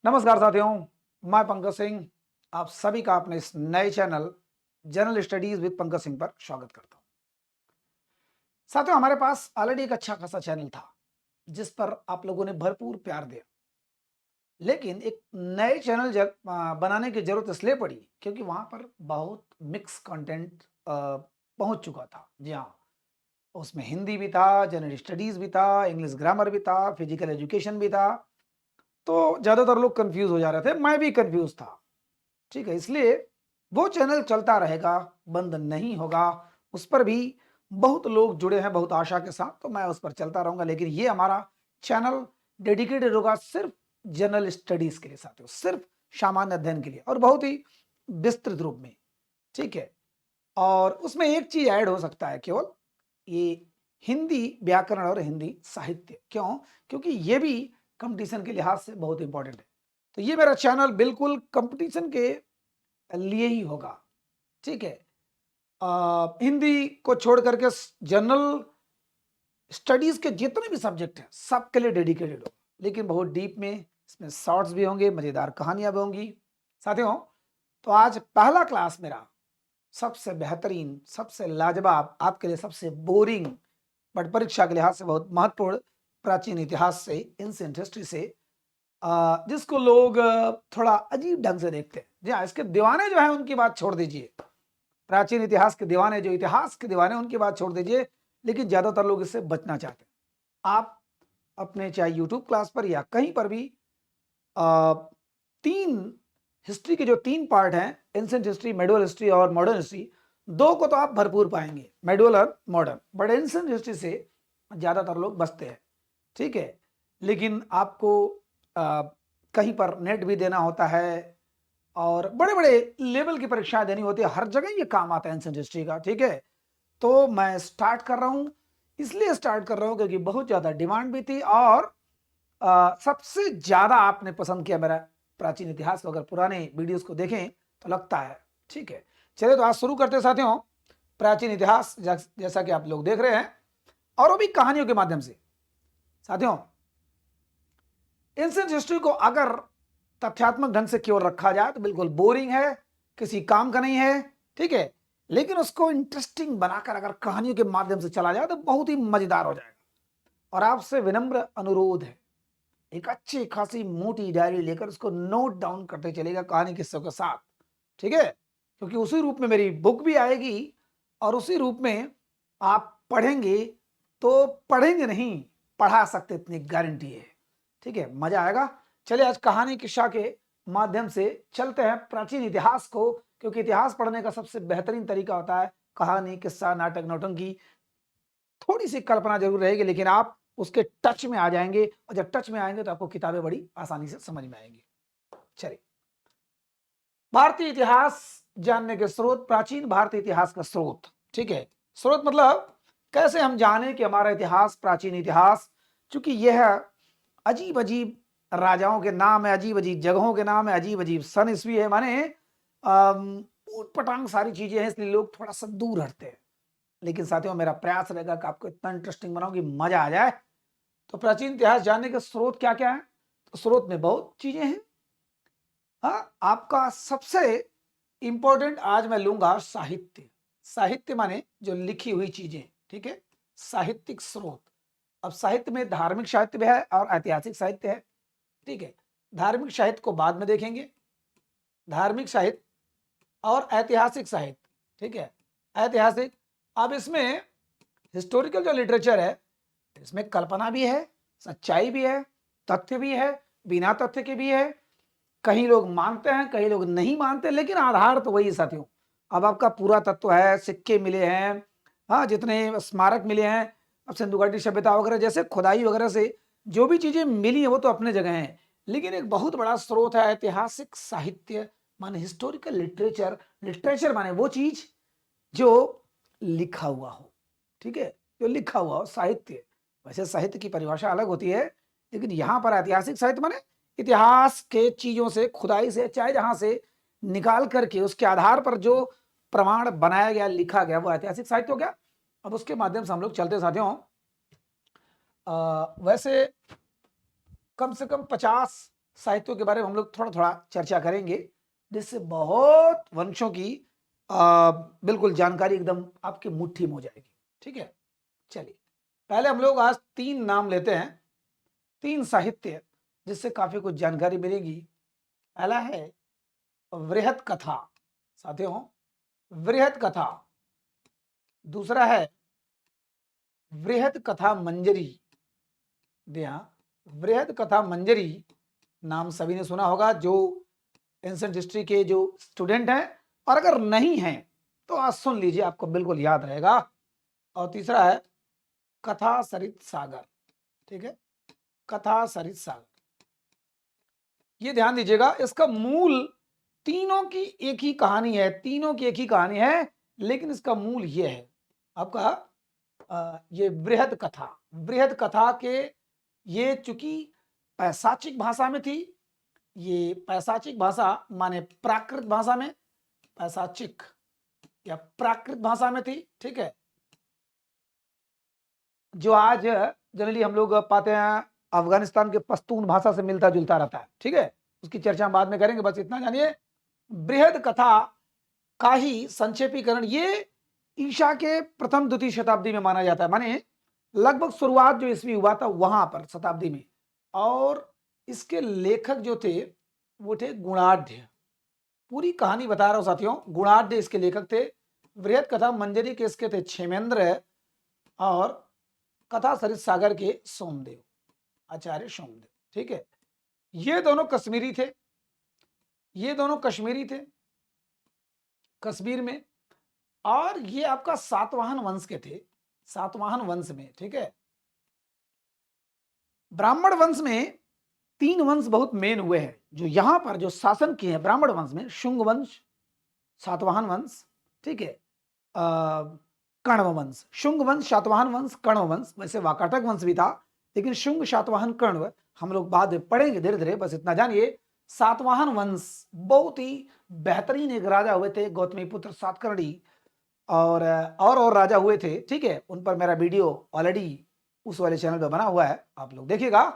नमस्कार साथियों, मैं पंकज सिंह आप सभी का अपने इस नए channel general studies with Pankaj Singh पर स्वागत करता हूं। साथियों, हमारे पास ऑलरेडी एक अच्छा खासा चैनल था जिस पर आप लोगों ने भरपूर प्यार दिया, लेकिन एक नए चैनल बनाने की जरूरत इसलिए पड़ी क्योंकि वहां पर बहुत मिक्स कंटेंट पहुंच चुका था। जी हाँ, उसमें हिंदी भी था, जनरल स्टडीज भी था, इंग्लिश ग्रामर भी था, फिजिकल एजुकेशन भी था। तो ज्यादातर लोग कंफ्यूज हो जा रहे थे, मैं भी कंफ्यूज था। ठीक है, इसलिए वो चैनल चलता रहेगा, बंद नहीं होगा। उस पर भी बहुत लोग जुड़े हैं बहुत आशा के साथ, तो मैं उस पर चलता रहूंगा। लेकिन ये हमारा चैनल डेडिकेटेड होगा सिर्फ जनरल स्टडीज के लिए साथियों, सिर्फ सामान्य अध्ययन के लिए और बहुत ही विस्तृत रूप में। ठीक है, और उसमें एक चीज ऐड हो सकता है केवल, ये हिंदी व्याकरण और हिंदी साहित्य। क्यों? क्योंकि ये भी कंपटीशन के लिहाज से बहुत इंपॉर्टेंट है। तो ये मेरा चैनल बिल्कुल कंपटीशन के लिए ही होगा। ठीक है, हिंदी को छोड़ करके जनरल स्टडीज के जितने भी सब्जेक्ट हैं सबके लिए डेडिकेटेड हो, लेकिन बहुत डीप में। इसमें शॉर्ट्स भी होंगे, मजेदार कहानियां भी होंगी साथियों। तो आज पहला क्लास मेरा सबसे बेहतरीन, सबसे लाजवाब, आपके लिए सबसे बोरिंग बट परीक्षा के लिहाज से बहुत महत्वपूर्ण प्राचीन इतिहास से, एंशिएंट हिस्ट्री से, जिसको लोग थोड़ा अजीब ढंग से देखते हैं। जी हाँ, इसके दीवाने जो है उनकी बात छोड़ दीजिए, प्राचीन इतिहास के दीवाने, जो इतिहास के दीवाने, उनकी बात छोड़ दीजिए। लेकिन ज्यादातर लोग इससे बचना चाहते हैं। आप अपने चाहे यूट्यूब क्लास पर या कहीं पर भी आ, तीन हिस्ट्री के जो तीन पार्ट हैं, एंशिएंट हिस्ट्री, मेडिवल हिस्ट्री और मॉडर्न हिस्ट्री, दो को तो आप भरपूर पाएंगे, मेडिवल और मॉडर्न। बट एंशिएंट हिस्ट्री से ज्यादातर लोग बचते हैं। ठीक है, लेकिन आपको कहीं पर नेट भी देना होता है और बड़े बड़े लेवल की परीक्षाएं देनी होती है, हर जगह ये काम आता है एंशिएंट हिस्ट्री का। ठीक है, तो मैं स्टार्ट कर रहा हूं, इसलिए स्टार्ट कर रहा हूं क्योंकि बहुत ज्यादा डिमांड भी थी और सबसे ज्यादा आपने पसंद किया मेरा प्राचीन इतिहास को। अगर पुराने वीडियोस को देखें तो लगता है। ठीक है, चलिए तो आज शुरू करते हैं साथियों प्राचीन इतिहास, जैसा कि आप लोग देख रहे हैं, और वो भी कहानियों के माध्यम से। साथियों, एंशिएंट हिस्ट्री को अगर तथ्यात्मक ढंग से केवल रखा जाए तो बिल्कुल बोरिंग है, किसी काम का नहीं है। ठीक है, लेकिन उसको इंटरेस्टिंग बनाकर अगर कहानियों के माध्यम से चला जाए तो बहुत ही मजेदार हो जाएगा। और आपसे विनम्र अनुरोध है, एक अच्छी खासी मोटी डायरी लेकर उसको नोट डाउन करते चलेगा कहानी किस्सों के साथ। ठीक है, क्योंकि उसी रूप में मेरी बुक भी आएगी और उसी रूप में आप पढ़ेंगे, तो पढ़ेंगे नहीं, पढ़ा सकते, इतनी गारंटी है। ठीक है, मजा आएगा। चलिए आज कहानी किस्सा के माध्यम से चलते हैं प्राचीन इतिहास को, क्योंकि इतिहास पढ़ने का सबसे बेहतरीन तरीका होता है कहानी, किस्सा, नाटक, नौटंकी। थोड़ी सी कल्पना जरूर रहेगी, लेकिन आप उसके टच में आ जाएंगे, और जब टच में आएंगे तो आपको किताबें बड़ी आसानी से समझ में आएंगी। चलिए, भारतीय इतिहास जानने के स्रोत, प्राचीन भारतीय इतिहास का स्रोत। ठीक है, स्रोत मतलब कैसे हम जाने कि हमारा इतिहास प्राचीन इतिहास, चूंकि यह अजीब अजीब राजाओं के नाम है, अजीब अजीब जगहों के नाम है, अजीब अजीब सन ईस्वी है, माने ऊट पटांग सारी चीजें हैं, इसलिए लोग थोड़ा सा दूर हटते हैं। लेकिन साथियों, मेरा प्रयास रहेगा कि आपको इतना इंटरेस्टिंग बनाऊं कि मजा आ जाए। तो प्राचीन इतिहास जानने के स्रोत क्या क्या है? तो स्रोत में बहुत चीजें हैं। हाँ, आपका सबसे इंपॉर्टेंट आज मैं लूंगा साहित्य। साहित्य माने जो लिखी हुई चीजें। ठीक है, साहित्यिक स्रोत। अब साहित्य में धार्मिक साहित्य भी है और ऐतिहासिक साहित्य है। ठीक है, धार्मिक साहित्य को बाद में देखेंगे, धार्मिक साहित्य और ऐतिहासिक साहित्य। ठीक है, ऐतिहासिक। अब इसमें हिस्टोरिकल जो लिटरेचर है, इसमें कल्पना भी है, सच्चाई भी है, तथ्य भी है, बिना तथ्य के भी है। कहीं लोग मानते हैं, कहीं लोग नहीं मानते, लेकिन आधार तो वही साथियों। अब आपका पूरा तत्व है, सिक्के मिले हैं, हाँ, जितने स्मारक मिले हैं, अब सिंधु घाटी सभ्यता वगैरह जैसे खुदाई वगैरह से जो भी चीजें मिली है वो तो अपने जगह हैं। लेकिन एक बहुत बड़ा स्रोत है ऐतिहासिक साहित्य, माने हिस्टोरिकल लिटरेचर। लिटरेचर माने वो चीज जो लिखा हुआ हो। ठीक है, जो लिखा हुआ हो, साहित्य। वैसे साहित्य की परिभाषा अलग होती है, लेकिन यहां पर ऐतिहासिक साहित्य माने इतिहास के चीजों से, खुदाई से, चाहे जहां से निकाल करके उसके आधार पर जो प्रमाण बनाया गया, लिखा गया, वो ऐतिहासिक साहित्य हो गया। अब उसके माध्यम से हम लोग चलते साथियों। वैसे कम से कम 50 साहित्यों के बारे में हम लोग थोड़ा थोड़ा चर्चा करेंगे, जिससे बहुत वंशों की बिल्कुल जानकारी एकदम आपकी मुट्ठी में हो जाएगी। ठीक है, चलिए पहले हम लोग आज 3 नाम लेते हैं, 3 साहित्य जिससे काफी कुछ जानकारी मिलेगी। पहला है वृहत कथा, साथियों वृहत कथा। दूसरा है वृहत कथा मंजरी। वृहत कथा मंजरी नाम सभी ने सुना होगा जो एंशिएंट हिस्ट्री के जो स्टूडेंट हैं, और अगर नहीं हैं तो आज सुन लीजिए, आपको बिल्कुल याद रहेगा। और तीसरा है कथा सरित सागर। ठीक है, कथा सरित सागर, ये ध्यान दीजिएगा, इसका मूल तीनों की एक ही कहानी है, तीनों की एक ही कहानी है, लेकिन इसका मूल ये है आपका ये वृहत कथा। वृहत कथा के ये चूंकि पैशाचिक भाषा में थी, ये पैशाचिक भाषा माने प्राकृत भाषा में, पैशाचिक या प्राकृत भाषा में थी। ठीक है, जो आज जनरली हम लोग पाते हैं अफगानिस्तान के पश्तून भाषा से मिलता जुलता रहता है। ठीक है, उसकी चर्चा हम बाद में करेंगे, बस इतना जानिए बृहद कथा का ही संक्षेपीकरण ये ईशा के प्रथम द्वितीय शताब्दी में माना जाता है, माने लगभग शुरुआत जो ईस्वी हुआ था वहां पर शताब्दी में। और इसके लेखक जो थे वो थे गुणाढ़। पूरी कहानी बता रहा हूं साथियों, गुणाढ़ इसके लेखक थे। वृहत कथा मंजरी के इसके थे क्षेमेंद्र, और कथा सरित सागर के सोमदेव, आचार्य सोमदेव। ठीक है, ये दोनों कश्मीरी थे, ये दोनों कश्मीरी थे, कश्मीर में। और ये आपका सातवाहन वंश के थे, सातवाहन वंश में। ठीक है, ब्राह्मण वंश में 3 वंश बहुत मेन हुए हैं जो यहां पर जो शासन किए हैं ब्राह्मण वंश में, शुंग वंश, सातवाहन वंश, ठीक है, कण्व वंश। शुंग वंश, सातवाहन वंश, कण्व वंश, वैसे वाकाटक वंश भी था, लेकिन शुंग सातवाहन कण्व हम लोग बाद में पढ़ेंगे धीरे धीरे, बस इतना जानिए। सातवाहन वंश बहुत ही बेहतरीन एक राजा हुए थे, गौतमी पुत्र सातकर्णी, और राजा हुए थे। ठीक है, उन पर मेरा वीडियो ऑलरेडी उस वाले चैनल पे बना हुआ है, आप लोग देखिएगा।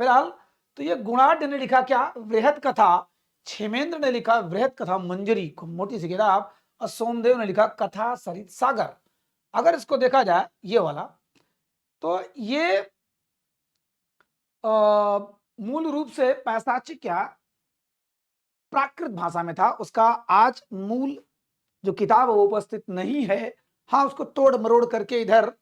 फिलहाल तो ये गुणाढ़ ने लिखा क्या, वृहत कथा। क्षेमेंद्र ने लिखा वृहत कथा मंजरी, खूब मोटी सी किताब। और सोमदेव ने लिखा कथा सरित सागर। अगर इसको देखा जाए ये वाला, तो ये मूल रूप से पैशाचिक या प्राकृत भाषा में था। उसका आज मूल जो किताब है वो उपस्थित नहीं है। हाँ, उसको तोड़ मरोड़ करके इधर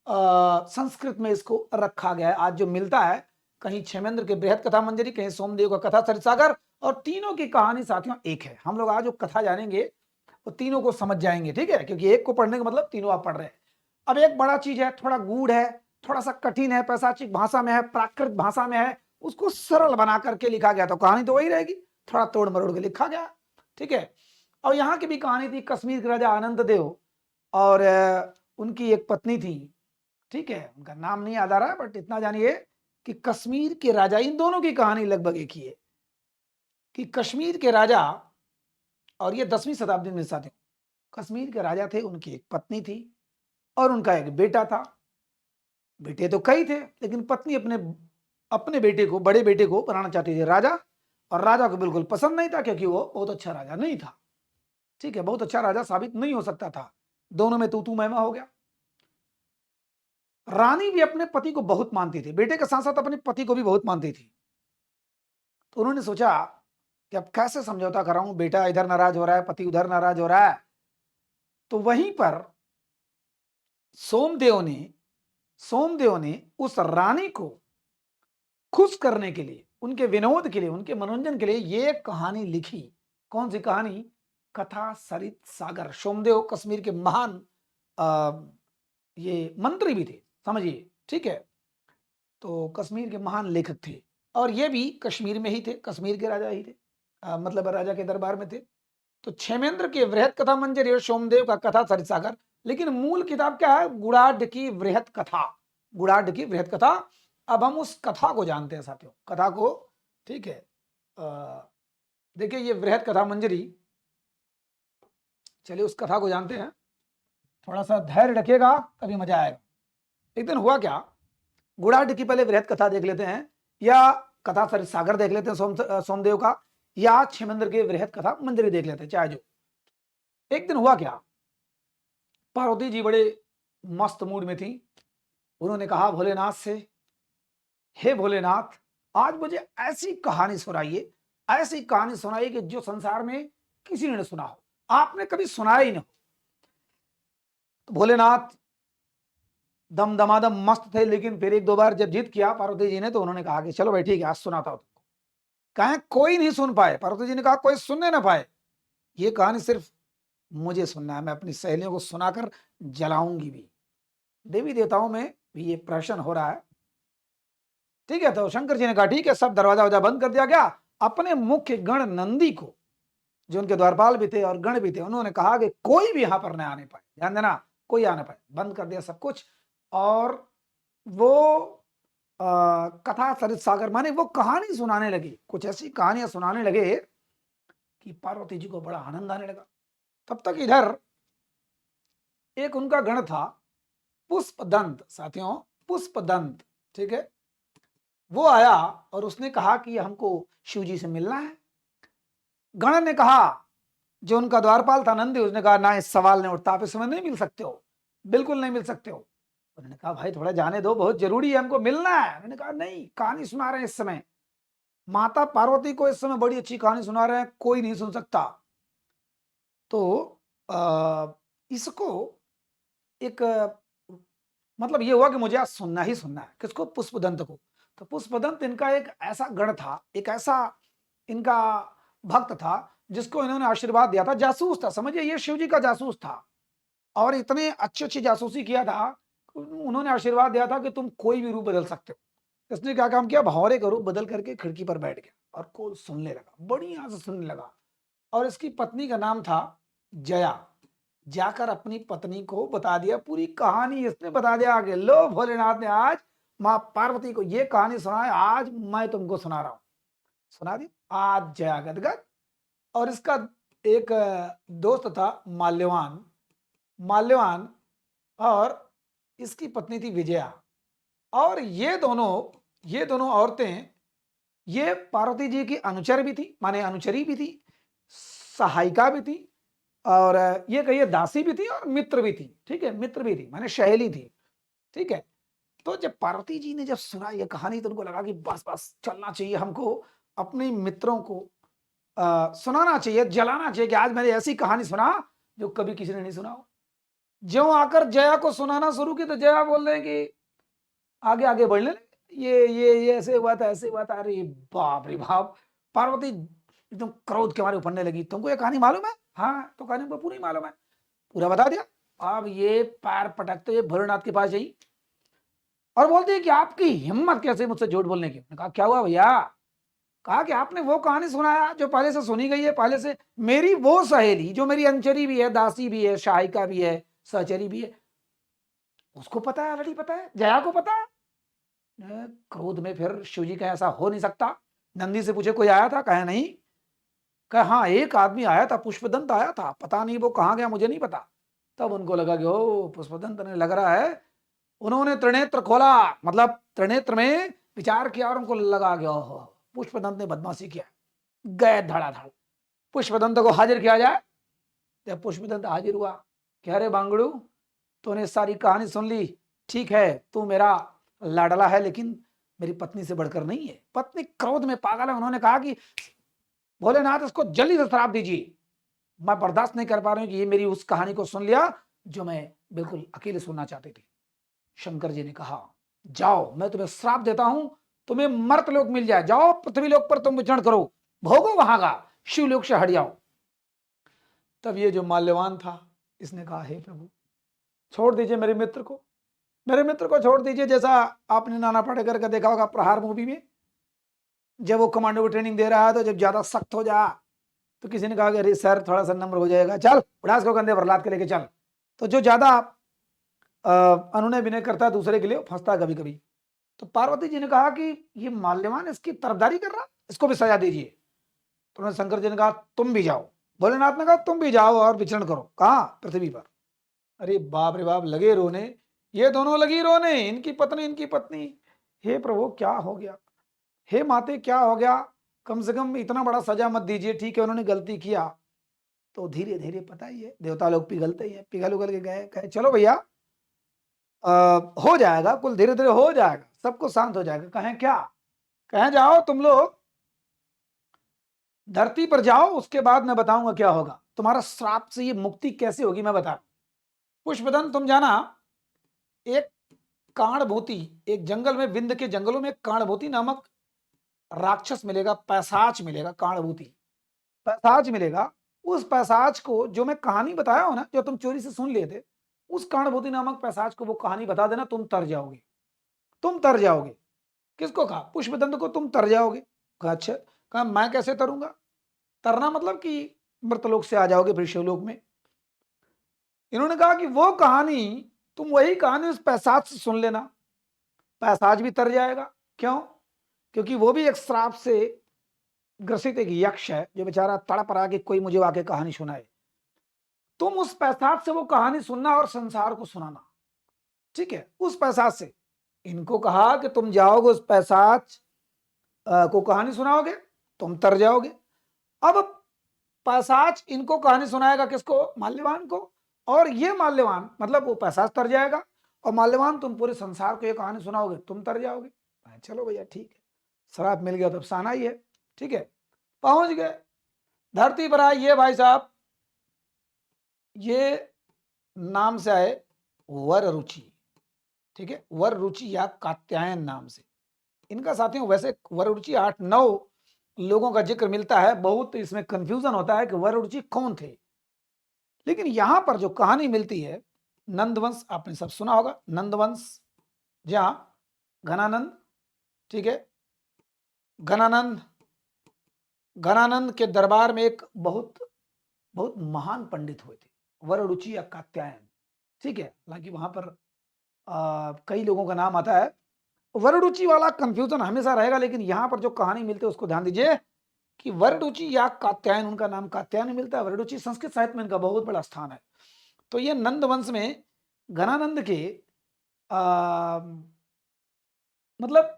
संस्कृत में इसको रखा गया है। आज जो मिलता है, कहीं क्षेमेंद्र के बृहत कथा मंजरी, कहीं सोमदेव का कथा सरित सागर, और तीनों की कहानी साथियों एक है। हम लोग आज जो कथा जानेंगे वो तीनों को समझ जाएंगे। ठीक है, क्योंकि एक को पढ़ने का मतलब तीनों आप पढ़ रहे हैं। अब एक बड़ा चीज है, थोड़ा गूढ़ है, थोड़ा सा कठिन है, पैशाचिक भाषा में है, प्राकृत भाषा में है, उसको सरल बना करके लिखा गया, तो कहानी तो वही रहेगी, थोड़ा तोड़ मरोड़ के लिखा गया। ठीक है, और यहाँ की भी कहानी थी, कश्मीर के राजा आनंद देव और उनकी एक पत्नी थी। ठीक है, उनका नाम नहीं याद आ रहा है, बट इतना जानिए कि कश्मीर के राजा, इन दोनों की कहानी लगभग एक ही है कि कश्मीर के राजा, और ये 10वीं शताब्दी में साथियों, कश्मीर के राजा थे, उनकी एक पत्नी थी और उनका एक बेटा था। बेटे तो कई थे, लेकिन पत्नी अपने अपने बेटे को, बड़े बेटे को बनाना चाहती थी राजा, और राजा को बिल्कुल पसंद नहीं था, क्योंकि वो बहुत अच्छा राजा नहीं था। ठीक है, बहुत अच्छा राजा साबित नहीं हो सकता था, दोनों में तू मैं हो गया। रानी भी अपने पति को बहुत मानती थी, बेटे के साथ साथ अपने पति को भी बहुत मानती थी। तो उन्होंने सोचा कि अब कैसे समझौता कराऊं, बेटा इधर नाराज हो रहा है, पति उधर नाराज हो रहा है। तो वहीं पर सोमदेव ने उस रानी को खुश करने के लिए, उनके विनोद के लिए, उनके मनोरंजन के लिए ये कहानी लिखी। कौन सी कहानी, कथा सरित सागर। सोमदेव कश्मीर के महान ये मंत्री भी थे, समझिए। ठीक है, तो कश्मीर के महान लेखक थे, और ये भी कश्मीर में ही थे, कश्मीर के राजा ही थे, मतलब राजा के दरबार में थे। तो क्षेमेंद्र के वृहत कथा मंजरी और सोमदेव का कथा सरित सागर, लेकिन मूल किताब क्या है, गुणाढ़ की वृहत कथा, गुणाढ़ की वृहत कथा। अब हम उस कथा को जानते हैं साथियों, कथा को। ठीक है, देखिए ये वृहत कथा मंजरी, चलिए उस कथा को जानते हैं। थोड़ा सा धैर्य रखिएगा, तभी मजा आएगा। एक दिन हुआ क्या, गुणाढ़ की पहले वृहत कथा देख लेते हैं, या कथा सरित सागर देख लेते हैं सोमदेव का, या छिमंदर के वृहद कथा मंदिर ही देख लेते हैं, चाहे जो। एक दिन हुआ क्या, पार्वती जी बड़े मस्त मूड में थी। उन्होंने कहा भोलेनाथ से, हे भोलेनाथ, आज मुझे ऐसी कहानी सुनाइए, ऐसी कहानी सुनाइए कि जो संसार में किसी ने न सुना हो, आपने कभी सुनाया ही ना हो। तो भोलेनाथ दम दमादम मस्त थे, लेकिन फिर एक दो बार जब जिद किया पार्वती जी ने, तो उन्होंने कहा कि चलो भाई ठीक है, आज सुनाता हूं तुमको। कहें कोई नहीं सुन पाए, पार्वती जी ने कहा कोई सुनने ना पाए, ये कहानी सिर्फ मुझे सुनना है, मैं अपनी सहेलियों को सुनाकर जलाऊंगी भी। देवी देवताओं में भी ये प्रश्न हो रहा है। ठीक है, तो शंकर जी ने कहा ठीक है, सब दरवाजा वरवाजा बंद कर दिया गया। अपने मुख्य गण नंदी को, जो उनके द्वारपाल भी थे और गण भी थे, उन्होंने कहा कि कोई भी यहां पर न आने पाए, ध्यान देना, कोई आने पाए, बंद कर दिया सब कुछ। और वो कथा सरित सागर माने वो कहानी सुनाने लगे, कुछ ऐसी कहानियां सुनाने लगे कि पार्वती जी को बड़ा आनंद आने लगा। तब तक इधर एक उनका गण था पुष्पदंत, साथियों पुष्पदंत, ठीक है, वो आया और उसने कहा कि हमको शिव जी से मिलना है। गण ने कहा, जो उनका द्वारपाल था नंदी, उसने कहा ना, इस सवाल नहीं उठता, आप इस समय नहीं मिल सकते हो, बिल्कुल नहीं मिल सकते हो। उन्होंने कहा भाई थोड़ा जाने दो, बहुत जरूरी है, हमको मिलना है। उन्होंने कहा नहीं, कहानी सुना रहे हैं इस समय, माता पार्वती को इस समय बड़ी अच्छी कहानी सुना रहे हैं, कोई नहीं सुन सकता। तो इसको एक मतलब ये हुआ कि मुझे आज सुनना ही सुनना है। किसको? पुष्पदंत को। तो पुष्पदंत इनका एक ऐसा गण था, एक ऐसा इनका भक्त था जिसको इन्होंने आशीर्वाद दिया था, जासूस था, समझिए ये शिव जी का जासूस था, और इतने अच्छी अच्छी जासूसी किया था, उन्होंने आशीर्वाद दिया था कि तुम कोई भी रूप बदल सकते हो। इसने क्या काम किया, भौरे का रूप बदल करके खिड़की पर बैठ गया और को सुनने लगा, बढ़िया से सुनने लगा। और इसकी पत्नी का नाम था जया। जाकर अपनी पत्नी को बता दिया पूरी कहानी, इसने बता दिया आगे, लो भोलेनाथ ने आज माँ पार्वती को ये कहानी सुनाई, आज मैं तुमको सुना रहा हूं। सुना दी आज जया गदगद। और इसका एक दोस्त था माल्यवान, माल्यवान, और इसकी पत्नी थी विजया। और ये दोनों औरतें, ये पार्वती जी की अनुचर भी थी, माने अनुचरी भी थी, सहायिका भी थी, और ये कहिए दासी भी थी, और मित्र भी थी। ठीक है, मित्र भी थी, माने सहेली थी। ठीक है, तो जब पार्वती जी ने जब सुना ये कहानी, तो उनको लगा कि बस बस चलना चाहिए, हमको अपने मित्रों को सुनाना चाहिए, जलाना चाहिए कि आज मैंने ऐसी कहानी सुना जो कभी किसी ने नहीं सुना हो। ज्यों आकर जया को सुनाना शुरू की, तो जया बोल रहे हैं कि आगे आगे बढ़ने लगे, ये ऐसे हुआ था, ऐसे हुआ था। अरे बाप रे बाप, पार्वती एकदम क्रोध के मारे उफंडने लगी, तुमको ये कहानी मालूम है? हाँ, तो कहानी हमको पूरी मालूम है, पूरा बता दिया। अब ये पैर पटकते हुए भोलेनाथ के पास गई और बोलती है कि आपकी हिम्मत कैसे मुझसे झूठ बोलने की। कहा क्या हुआ भैया? कहा कि आपने वो कहानी सुनाया जो पहले से सुनी गई है, पहले से। मेरी वो सहेली जो मेरी अंचरी भी है, दासी भी है, सहायिका भी है, सहचरी भी है, उसको पता है, ऑलरेडी पता है, जया को पता है। क्रोध में फिर शिव जी का ऐसा हो नहीं सकता। नंदी से पूछे कोई आया था? कहा नहीं। कहा हाँ, एक आदमी आया था, पुष्पदंत आया था, पता नहीं वो कहाँ गया, मुझे नहीं पता। तब उनको लगा कि ओ, पुष्पदंत ने लग रहा है, उन्होंने त्रिनेत्र खोला, मतलब त्रिनेत्र में विचार किया, और उनको लगा कि ओहो, पुष्पदंत ने बदमाशी किया। गए धड़ाधड़ पुष्पदंत को हाजिर किया जाए। जब पुष्पदंत हाजिर हुआ, कह रहे बांगड़ू, तूने सारी कहानी सुन ली, ठीक है, तू मेरा लाडला है, लेकिन मेरी पत्नी से बढ़कर नहीं है। पत्नी क्रोध में पागल है। उन्होंने कहा कि भोलेनाथ, इसको जल्दी से श्राप दीजिए, मैं बर्दाश्त नहीं कर पा रही हूं कि ये मेरी उस कहानी को सुन लिया जो मैं बिल्कुल अकेले सुनना चाहती थी। शंकर जी ने कहा जाओ, मैं तुम्हें श्राप देता हूं, तुम्हें मर्तलोक मिल जाए, जाओ पृथ्वी लोक पर तुम विचरण करो, भोगो वहां का, शिवलोक से हट जाओ। तब ये जो माल्यवान था, इसने कहा हे प्रभु, छोड़ दीजिए मेरे मित्र को, मेरे मित्र को छोड़ दीजिए। जैसा आपने नाना पाटेकर का देखा होगा प्रहार मूवी में, जब वो कमांडो को ट्रेनिंग दे रहा है, तो जब ज्यादा सख्त हो जा, तो किसी ने कहा कि अरे सर थोड़ा सा नम्र हो जाएगा, चल उड़ास को कंधे पर लाद के लेके चल। तो जो ज्यादा अनुनय विनय करता है दूसरे के लिए, फंसता है कभी कभी। तो पार्वती जी ने कहा कि ये माल्यवान इसकी तरफदारी कर रहा, इसको भी सजा दीजिए। तो उन्होंने शंकर जी ने कहा तुम भी जाओ। भोलेनाथ ने कहा तुम भी जाओ और विचरण करो। कहाँ? पृथ्वी पर। अरे बाप रे बाप, लगे रोने, ये दोनों लगी रोने, इनकी पत्नी, इनकी पत्नी। हे प्रभु, क्या हो गया? हे माते क्या हो गया, कम से कम इतना बड़ा सजा मत दीजिए, ठीक है उन्होंने गलती किया। तो धीरे धीरे पता ही है देवता लोग पिघलते ही है, पिघल उगल के गए, कहे चलो भैया अ, हो जाएगा, कुल धीरे धीरे हो जाएगा, सबको शांत हो जाएगा। कहें क्या? कहें जाओ तुम लोग धरती पर जाओ, उसके बाद मैं बताऊंगा क्या होगा, तुम्हारा श्राप से ये मुक्ति कैसे होगी मैं बता। पुष्पदन तुम जाना, एक काणभूति, एक जंगल में, विंध्य के जंगलों में काणभूति नामक राक्षस मिलेगा, पैशाच मिलेगा, काणभूति पैशाच मिलेगा। उस पैशाच को जो मैं कहानी बताया हूं ना, जो तुम चोरी से सुन लिए थे, उस काणभूति नामक पैशाच को वो कहानी बता देना, तुम तर जाओगे, तुम तर जाओगे। किसको कहा? पुष्पदंत को तुम तर जाओगे। कहा अच्छा। कहा मैं कैसे तरूंगा? तरना मतलब कि मृतलोक से आ जाओगे फिर शिवलोक में। इन्होंने कहा कि वो कहानी, तुम वही कहानी उस पैशाच से सुन लेना, पैशाच भी तर जाएगा। क्यों? क्योंकि वो भी एक श्राप से ग्रसित एक यक्ष है, जो बेचारा तड़प रहा कि कोई मुझे आके कहानी सुनाए। तुम उस पैशाच से वो कहानी सुनना और संसार को सुनाना, ठीक है? उस पैशाच से। इनको कहा कि तुम जाओगे उस पैशाच को कहानी सुनाओगे, तुम तर जाओगे। अब पैशाच इनको कहानी सुनाएगा, किसको? माल्यवान को। और ये माल्यवान मतलब वो पैशाच तर जाएगा, और माल्यवान तुम पूरे संसार को ये कहानी सुनाओगे, तुम तर जाओगे। चलो भैया ठीक है, श्राप मिल गया तो अफसाना ही है, ठीक है। पहुंच गए धरती पर, आए ये भाई साहब, ये नाम से आए वर रुचि, ठीक है, वर रुचि या कात्यायन नाम से इनका। साथियों वैसे वर रुचि 8-9 लोगों का जिक्र मिलता है, बहुत इसमें कंफ्यूजन होता है कि वर रुचि कौन थे। लेकिन यहां पर जो कहानी मिलती है, नंदवंश आपने सब सुना होगा, नंदवंश, जहां घनानंद, ठीक है, घनानंद, घनानंद के दरबार में एक बहुत बहुत महान पंडित हुए थे, वररुचि या कात्यायन, ठीक है। हालांकि वहां पर कई लोगों का नाम आता है, वररुचि वाला कंफ्यूजन हमेशा रहेगा। लेकिन यहां पर जो कहानी मिलती है उसको ध्यान दीजिए कि वररुचि या कात्यायन, उनका नाम कात्यायन मिलता है। वररुचि संस्कृत साहित्य में इनका बहुत बड़ा स्थान है। तो ये नंद वंश में घनानंद के मतलब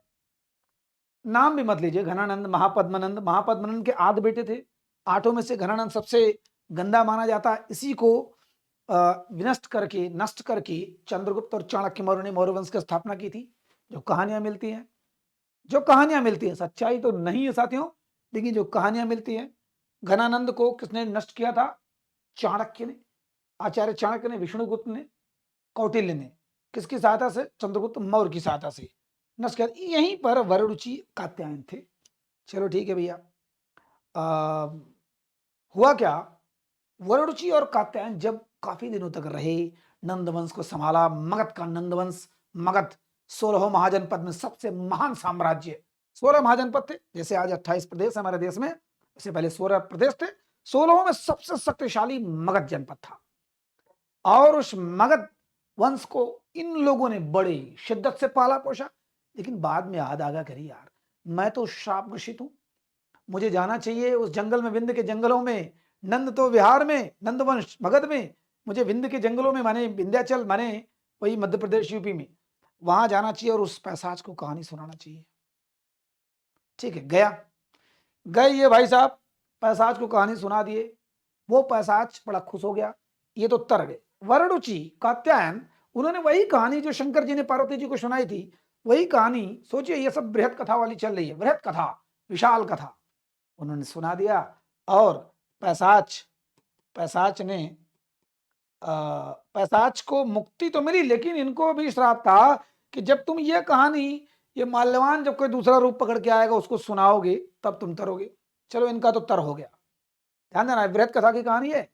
नाम भी मत लीजिए, घनानंद, महापद्मानंद। महापद्मानंद के 8 बेटे थे, 8 में से घनानंद सबसे गंदा माना जाता है। इसी को विनष्ट करके, नष्ट करके चंद्रगुप्त और चाणक्य मौर्य ने मौर्य वंश की स्थापना की थी। जो कहानियां मिलती हैं, जो कहानियां मिलती हैं, सच्चाई तो नहीं है साथियों, लेकिन जो कहानियां मिलती हैं, घनानंद को किसने नष्ट किया था? चाणक्य ने, आचार्य चाणक्य ने, विष्णुगुप्त ने, कौटिल्य ने। किसकी सहायता से? चंद्रगुप्त मौर्य की सहायता से नष्ट किया। यहीं पर वररुचि कात्यायन थे। चलो ठीक है भैया। हुआ क्या, वररुचि और कात्यायन जब काफी दिनों तक रहे, नंदवंश को संभाला, मगध का नंदवंश, मगध 16 महाजनपद में सबसे महान साम्राज्य। 16 महाजनपद थे, जैसे आज 28 प्रदेश हमारे देश में, इससे पहले 16 प्रदेश थे। 16 में सबसे शक्तिशाली मगध जनपद था। और उस मगध वंश को इन लोगों ने बड़ी शिद्दत से पाला पोषा। लेकिन बाद में याद आगा करी, यार मैं तो श्राप ग्रसित हूं, मुझे जाना चाहिए उस जंगल में, विंध्य के जंगलों में। नंद तो बिहार में, नंदवंश मगध में, मुझे विंध्य के जंगलों में, माने विंध्याचल, माने वही मध्य प्रदेश यूपी में, वहां जाना चाहिए और उस पैशाच को कहानी सुनाना चाहिए। ठीक है, गया, गए ये भाई साहब, पैशाच को कहानी सुना दिए। वो पैशाच बड़ा खुश हो गया, ये तो तर गए। वररुचि कात्यायन, उन्होंने वही कहानी जो शंकर जी ने पार्वती जी को सुनाई थी, वही कहानी, सोचिए ये सब बृहद कथा वाली चल रही है, बृहद कथा, विशाल कथा, उन्होंने सुना दिया। और पैशाच, पैशाच ने पैशाच को मुक्ति तो मिली, लेकिन इनको भी श्राप था कि जब तुम ये कहानी, ये माल्यवान जब कोई दूसरा रूप पकड़ के आएगा उसको सुनाओगे, तब तुम तरोगे। चलो इनका तो तर हो गया। ध्यान देना, बृहद कथा की कहानी है।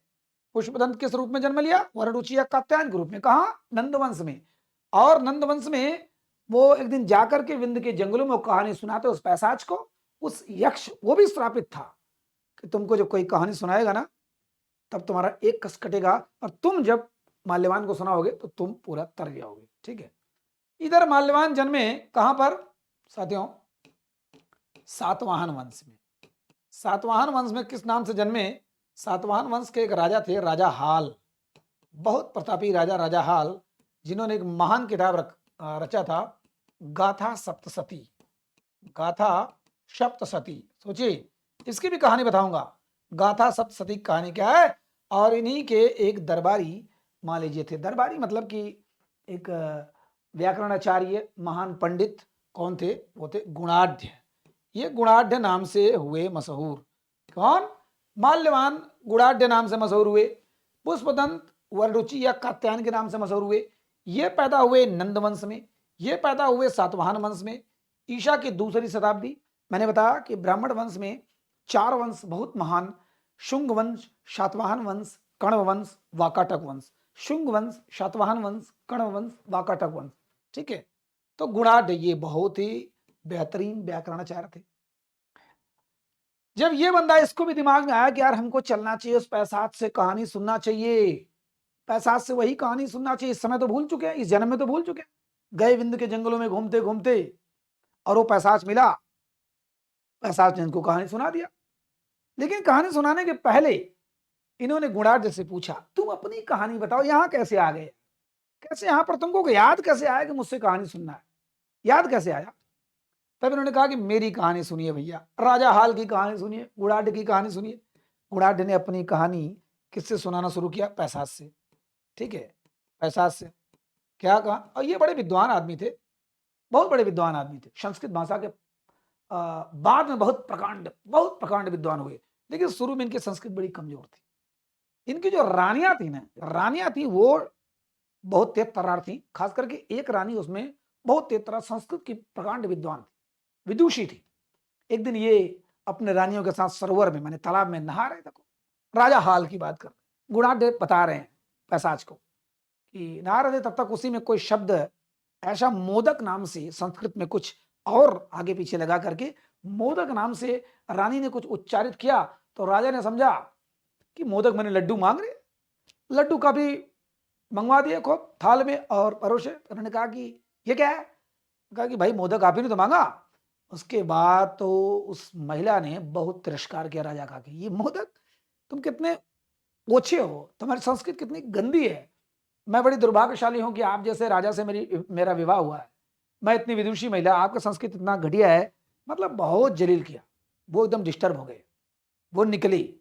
पुष्पदंत किस रूप में जन्म लिया? वररुचि या कात्यायन के रूप में। कहा? नंदवंश में। और नंदवंश में वो एक दिन जाकर के विंध्य के जंगलों में वो कहानी सुनाते उस पैशाच को। उस यक्ष, वो भी श्रापित था कि तुमको जब कोई कहानी सुनाएगा ना, तब तुम्हारा एक कस कटेगा, और तुम जब माल्यवान को सुनाओगे तो तुम पूरा तर जाओगे। ठीक है। इधर माल्यवान जन्मे कहां पर साथियों? सातवाहन वंश में। सातवाहन वंश में किस नाम से जन्मे? सातवाहन वंश के एक राजा थे, राजा हाल, बहुत प्रतापी राजा, राजा हाल, जिन्होंने एक महान किताब रचा था, गाथा सप्तशती। गाथा सप्तशती। सोचिए, इसकी भी कहानी बताऊंगा। गाथा सप्तशती की कहानी क्या है, और इन्हीं के एक दरबारी मान लीजिए थे। दरबारी मतलब कि एक व्याकरणाचार्य महान पंडित कौन थे, वो थे गुणाढ़। ये गुणाढ़ नाम से हुए मशहूर। कौन? माल्यवान गुणाढ़ नाम से मशहूर हुए। पुष्पदंत वररुचि या कात्यायन के नाम से मशहूर हुए। ये पैदा हुए नंद वंश में, ये पैदा हुए सातवाहन वंश में, ईशा की दूसरी शताब्दी। मैंने बताया कि ब्राह्मण वंश में 4 वंश बहुत महान, शुंग वंश, शातवाहन वंश, कण्व वंश, वाकाटक वंश। शुंग वंश, शातवाहन वंश, कण्व वंश, वाकाटक वंश। ठीक है। तो गुणाढ़ ये बहुत ही बेहतरीन व्याकरणाचार्य थे। जब ये बंदा, इसको भी दिमाग में आया कि यार हमको चलना चाहिए उस पैसाच से, कहानी सुनना चाहिए, पैसाच से वही कहानी सुनना चाहिए। इस समय तो भूल चुके हैं, इस जन्म में तो भूल चुके हैं। गए विंध्य के जंगलों में घूमते घूमते और वो पैसाच मिला, पैसाच ने इनको कहानी सुना दिया। लेकिन कहानी सुनाने के पहले इन्होंने गुणाढ़ से पूछा, तुम अपनी कहानी बताओ, यहां कैसे आ गए, कैसे यहां पर तुमको याद कैसे आया कि मुझसे कहानी सुनना है, याद कैसे आया? तब इन्होंने कहा कि मेरी कहानी सुनिए भैया, राजा हाल की कहानी सुनिए, गुणाढ़ की कहानी सुनिए। गुणाढ़ ने अपनी कहानी किससे सुनाना शुरू किया? पैसाच से। ठीक है, पैसाच से क्या कहा। और ये बड़े विद्वान आदमी थे, बहुत बड़े विद्वान आदमी थे। संस्कृत भाषा के बाद में बहुत प्रकांड विद्वान हुए। लेकिन शुरू में इनकी संस्कृत बड़ी कमजोर थी। इनकी जो रानियां थी ना, रानियां थी वो बहुत तेज तर्रार थी। खास करके एक रानी उसमें बहुत तेज तर्रार, संस्कृत की प्रकांड विद्वान थी, विदुषी थी। एक दिन ये अपने रानियों के साथ सरोवर में, माने तालाब में नहा रहे थे। राजा हाल की बात कर रहे, गुणाढ़ बता रहे हैं पैसाच को कि नहा रहे थे, तब तक उसी में कोई शब्द ऐसा मोदक नाम से, संस्कृत में कुछ और आगे पीछे लगा करके मोदक नाम से रानी ने कुछ उच्चारित किया। तो राजा ने समझा कि मोदक मैंने लड्डू मांग रहे, लड्डू का भी मंगवा दिए खूब थाल में और परोसे। उन्होंने कहा कि ये क्या है? कहा कि भाई मोदक आप ही ने तो मांगा। उसके बाद तो उस महिला ने बहुत तिरस्कार किया राजा का कि ये मोदक, तुम कितने ओछे हो, तुम्हारी संस्कृत कितनी गंदी है। मैं बड़ी दुर्भाग्यशाली हूं कि आप जैसे राजा से मेरा विवाह हुआ है। मैं इतनी विदुषी महिला, आपका संस्कृत इतना घटिया है। मतलब बहुत जलील किया। वो एकदम डिस्टर्ब हो गए, वो निकली।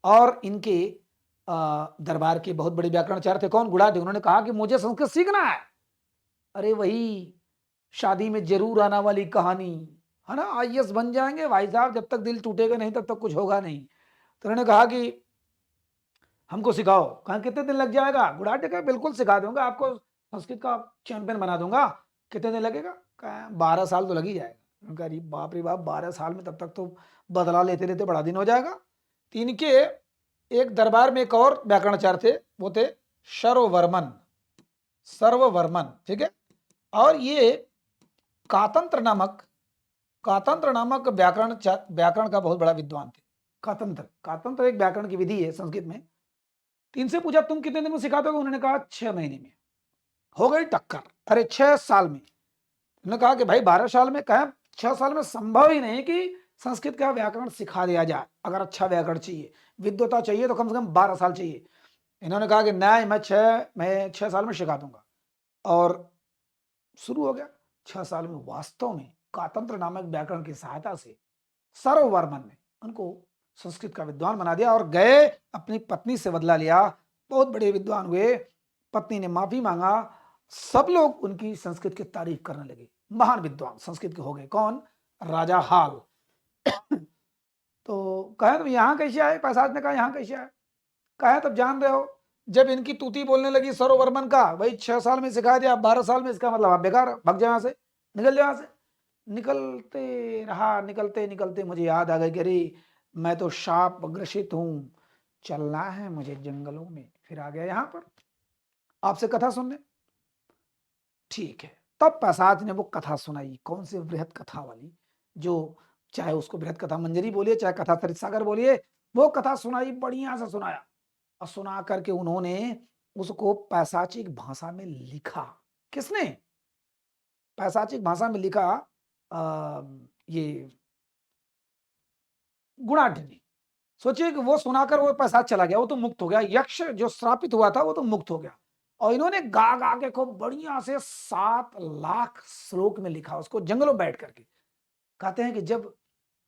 और इनके दरबार के बहुत बड़े व्याकरणाचार्य थे, कौन? गुणाढ़। उन्होंने कहा कि मुझे संस्कृत सीखना है। अरे वही शादी में जरूर आना वाली कहानी है ना, आईएएस बन जाएंगे भाई साहब, जब तक दिल टूटेगा नहीं तब तक कुछ होगा नहीं। तो उन्होंने कहा कि हमको सिखाओ। कहा कितने दिन लग जाएगा? गुणाढ़ कहा बिल्कुल सिखा दूंगा आपको, संस्कृत का चैंपियन बना दूंगा। कितने दिन लगेगा? कहा 12 साल तो लग ही जाएगा। उनका अरे बाप रे बाप, 12 साल में तब तक तो बदला लेते लेते बड़ा दिन हो जाएगा। तो इनके एक दरबार में एक और व्याकरणाचार्य थे, वो थे सर्ववर्मन, सर्ववर्मन। ठीक है। और ये कातंत्र नामक, कातंत्र नामक व्याकरण का बहुत बड़ा विद्वान थे। कातंत्र, कातंत्र एक व्याकरण की विधि है संस्कृत में। तीन से पूछा तुम कितने दिन में सिखा दोगे? उन्होंने कहा 6 महीने में। हो गई टक्कर। अरे 6 साल में। उन्होंने कहा कि भाई 12 साल में, कहा 6 साल में संभव ही नहीं कि संस्कृत का व्याकरण सिखा दिया जाए। अगर अच्छा व्याकरण चाहिए, विद्वता चाहिए, तो कम से कम 12 साल चाहिए। इन्होंने कहा कि नहीं, मैं 6 साल में सिखा दूंगा। और शुरू हो गया। 6 साल में वास्तव में कातंत्र नामक व्याकरण की सहायता से सर्ववर्मन ने उनको संस्कृत का विद्वान बना दिया। और गए अपनी पत्नी से बदला लिया, बहुत बड़े विद्वान हुए। पत्नी ने माफी मांगा, सब लोग उनकी संस्कृत की तारीफ करने लगे। महान विद्वान संस्कृत के हो गए। कौन? राजा हाल। तो कहे तुम यहाँ कैसे आए? पैसाच ने कहा यहाँ कैसे आए? कहे तब जान रहे हो, जब इनकी तूती बोलने लगी सर्ववर्मन का, भाई 6 साल में सिखा दिया, 12 साल में, इसका मतलब आप बेकार, भाग जाओ यहाँ से, निकल जाओ यहाँ से। निकलते रहा, निकलते निकलते मुझे याद आ गई कि अरे मैं तो शाप ग्रसित हूं, चलना है मुझे जंगलों में। फिर आ गया यहाँ पर आपसे कथा सुनने। ठीक है। तब पैसाच ने वो कथा सुनाई, कौन सी? बृहद कथा वाली, जो चाहे उसको बृहद कथा मंजरी बोलिए, चाहे कथा सरित सागर बोलिए, वो कथा सुनाई, बढ़िया से सुनाया। और सुना करके उन्होंने उसको पैशाचिक भाषा में लिखा। किसने? पैशाचिक भाषा में लिखा ये गुणाढ़ ने। सोचिए कि वो सुनाकर वो पैसाच चला गया, वो तो मुक्त हो गया। यक्ष जो श्रापित हुआ था वो तो मुक्त हो गया। और इन्होंने गा गा के खूब बढ़िया से 7 लाख श्लोक में लिखा उसको, जंगलों में बैठ करके। कहते हैं कि जब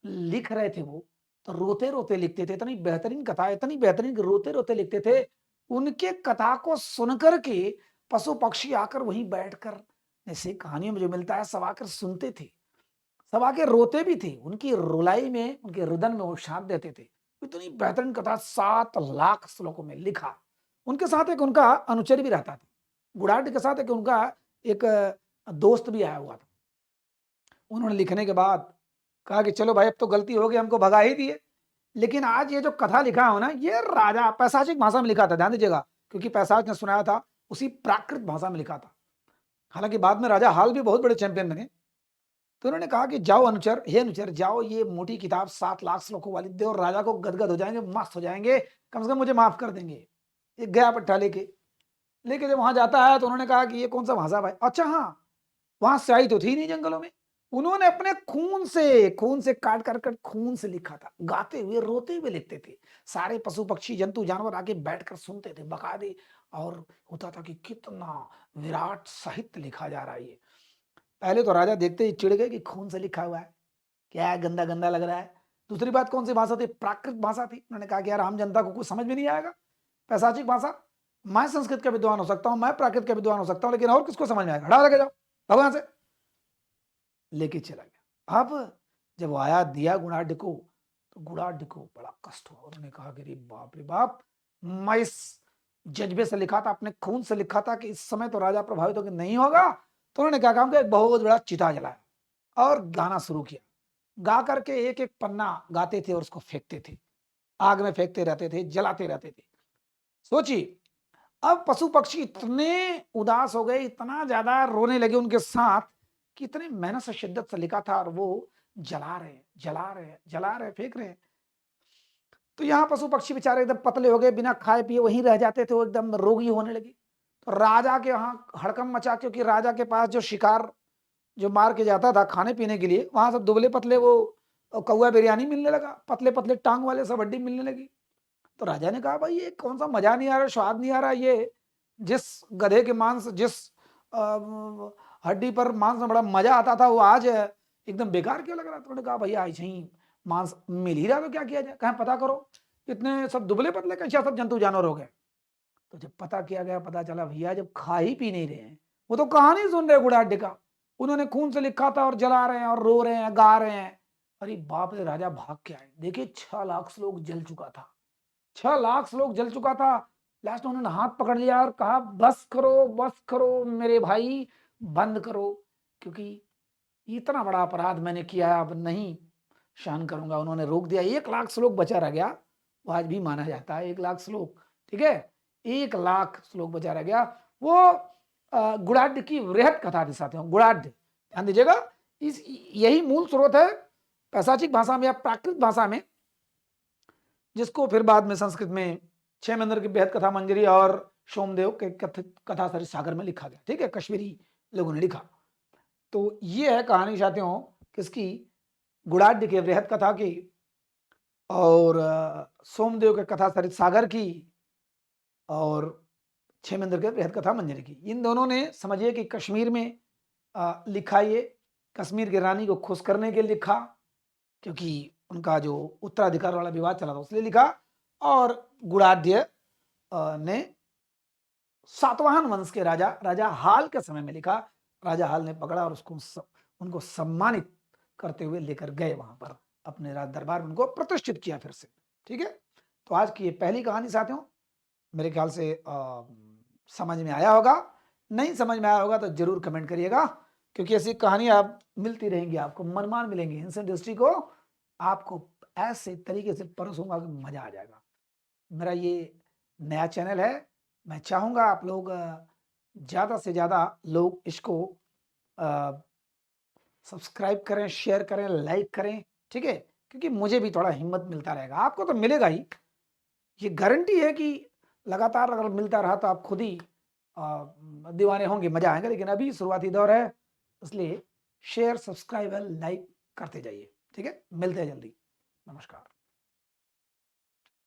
लिख रहे थे वो, तो रोते रोते लिखते थे। इतनी बेहतरीन कथा, इतनी बेहतरीन, रोते रोते लिखते थे। उनके कथा को सुनकर के पशु पक्षी आकर वहीं बैठकर, ऐसे कहानियों में जो मिलता है, सब आकर सुनते थे, सब आके रोते भी थे। उनकी रुलाई में, उनके रुदन में वो शांत देते थे। इतनी बेहतरीन कथा 7 लाख श्लोकों में लिखा। उनके साथ एक उनका अनुचर भी रहता था, गुड़ाढ्य के साथ एक उनका एक दोस्त भी आया हुआ था। उन्होंने लिखने के बाद कहा कि चलो भाई, अब तो गलती हो गई, हमको भगा ही दिए, लेकिन आज ये जो कथा लिखा हो ना, ये राजा पैशाचिक भाषा में लिखा था, ध्यान दीजिएगा, क्योंकि पैशाच ने सुनाया था, उसी प्राकृत भाषा में लिखा था। हालांकि बाद में राजा हाल भी बहुत बड़े चैंपियन बने। तो उन्होंने कहा कि जाओ अनुचर, हे अनुचर, जाओ ये मोटी किताब 7 लाख श्लोकों वाली दे, और राजा को गदगद हो जाएंगे, मस्त हो जाएंगे, कम से कम मुझे माफ कर देंगे। एक गया पट्टा लेके लेके जब वहां जाता है तो उन्होंने कहा कि ये कौन सा भाषा भाई? अच्छा हाँ, वहां स्याही तो थी नहीं जंगलों में, उन्होंने अपने खून से काट कर कर खून से लिखा था, गाते हुए रोते हुए लिखते थे। सारे पशु पक्षी जंतु जानवर आके बैठकर सुनते थे बकायदे, और होता था कि कितना विराट साहित्य लिखा जा रहा है ये। पहले तो राजा देखते ही चिढ़ गए कि खून से लिखा हुआ है, क्या है, गंदा गंदा लग रहा है। दूसरी बात, कौन सी भाषा थी? प्राकृत भाषा थी। उन्होंने कहा कि यार आम जनता को कुछ समझ में नहीं आएगा, पैशाचिक भाषा। मैं संस्कृत का विद्वान हो सकता हूं, मैं प्राकृत का विद्वान हो सकता हूं, लेकिन और किसको समझ में आएगा? हटा लगे जाओ, भगवान से लेके चला गया। अब जब वो आया दिया गुणाढ़ को, तो गुणाढ़ को बड़ा कष्ट हुआ। उन्होंने कहा कि रे बाप, मैं इस जज्बे से लिखा था, अपने खून से लिखा था कि इस समय तो राजा प्रभावित होकर नहीं होगा। तो उन्होंने क्या काम किया, एक बहुत बड़ा चिता जलाया और गाना शुरू किया। गा करके एक एक पन्ना गाते थे और उसको फेंकते थे, आग में फेंकते रहते थे, जलाते रहते थे। सोचिए, अब पशु पक्षी इतने उदास हो गए, इतना ज्यादा रोने लगे उनके साथ, कि इतने मेहनत से, शिद्दत से लिखा था, और वो जला रहे जला रहे जला रहे, फेंक रहे। तो यहाँ पशु पक्षी बेचारे एकदम पतले हो गए, बिना खाए पिए वहीं रह जाते थे, वो एकदम रोगी होने लगे। तो राजा के यहाँ हड़कम मचा, क्योंकि राजा के पास जो शिकार जो मार के जाता था खाने पीने के लिए, वहां सब दुबले पतले वो कौआ बिरयानी मिलने लगा, पतले पतले टांग वाले सब हड्डी मिलने लगी। तो राजा ने कहा भाई ये कौन सा मजा नहीं आ रहा, स्वाद नहीं आ रहा, ये जिस गधे के मांस, जिस हड्डी पर मांस में बड़ा मजा आता था, वो आज एकदम बेकार क्यों लग रहा? तो उन्होंने कहा भैया आज ही मांस मिल ही रहा तो क्या किया जाए, कहीं पता करो, इतने सब दुबले पतले कैसे सब जंतु जानवर हो गए। तो जब पता किया गया, पता चला भैया जब खा ही पी नहीं रहे हैं, वो तो कहानी सुन रहे गुड़ाढ़ का, उन्होंने खून से लिखा था और जला रहे हैं और रो रहे हैं, गा रहे हैं। अरे बाप रे, राजा भाग के आए, देखिए 6 लाख श्लोक जल चुका था, 6 लाख श्लोक जल चुका था। लास्ट में उन्होंने हाथ पकड़ लिया और कहा बस करो मेरे भाई, बंद करो, क्योंकि इतना बड़ा अपराध मैंने किया है, अब नहीं सहन करूंगा। उन्होंने रोक दिया। 1 लाख श्लोक बचा रह गया, वो आज भी माना जाता है 1 लाख श्लोक, ठीक है, 1 लाख श्लोक बचा रह गया। वो गुड़ाढ़ की वृहत कथा थी साथियों, गुड़ाढ़, ध्यान दीजिएगा। इस यही मूल स्रोत है पैशाचिक भाषा में या प्राकृत भाषा में, जिसको फिर बाद में संस्कृत में क्षेमेंद्र की बेहद कथा मंजरी और सोमदेव के कथित कथा सरित सागर में लिखा गया, ठीक है, कश्मीरी लोगों ने लिखा। तो ये है कहानी साथियों किसकी? गुड़ाढ़ के वृहत कथा की और सोमदेव के कथा सरित सागर की और क्षेमेंद्र के वृहत कथा मंजरी की। इन दोनों ने समझिए कि कश्मीर में लिखा, ये कश्मीर की रानी को खुश करने के लिए लिखा, क्योंकि उनका जो उत्तराधिकार वाला विवाद चला था उसलिए लिखा। और गुड़ाढ़ ने सातवाहन वंश के राजा हाल के समय में लिखा। राजा हाल ने पकड़ा और उनको सम्मानित करते हुए लेकर गए वहां पर, अपने राज दरबार में उनको प्रतिष्ठित किया फिर से, ठीक है। तो आज की ये पहली कहानी साथियों, मेरे ख्याल से समझ में आया होगा। नहीं समझ में आया होगा तो जरूर कमेंट करिएगा, क्योंकि ऐसी कहानी आप मिलती रहेंगी, आपको मनमान मिलेंगी। एंशिएंट हिस्ट्री को आपको ऐसे तरीके से परोसूंगा कि मजा आ जाएगा। मेरा ये नया चैनल है, मैं चाहूंगा आप लोग ज्यादा से ज्यादा लोग इसको सब्सक्राइब करें, शेयर करें, लाइक करें, ठीक है, क्योंकि मुझे भी थोड़ा हिम्मत मिलता रहेगा, आपको तो मिलेगा ही। ये गारंटी है कि लगातार अगर मिलता रहा तो आप खुद ही दीवाने होंगे, मजा आएगा। लेकिन अभी शुरुआती दौर है, इसलिए शेयर, सब्सक्राइब और लाइक करते जाइए, ठीक है। मिलते हैं जल्दी, नमस्कार।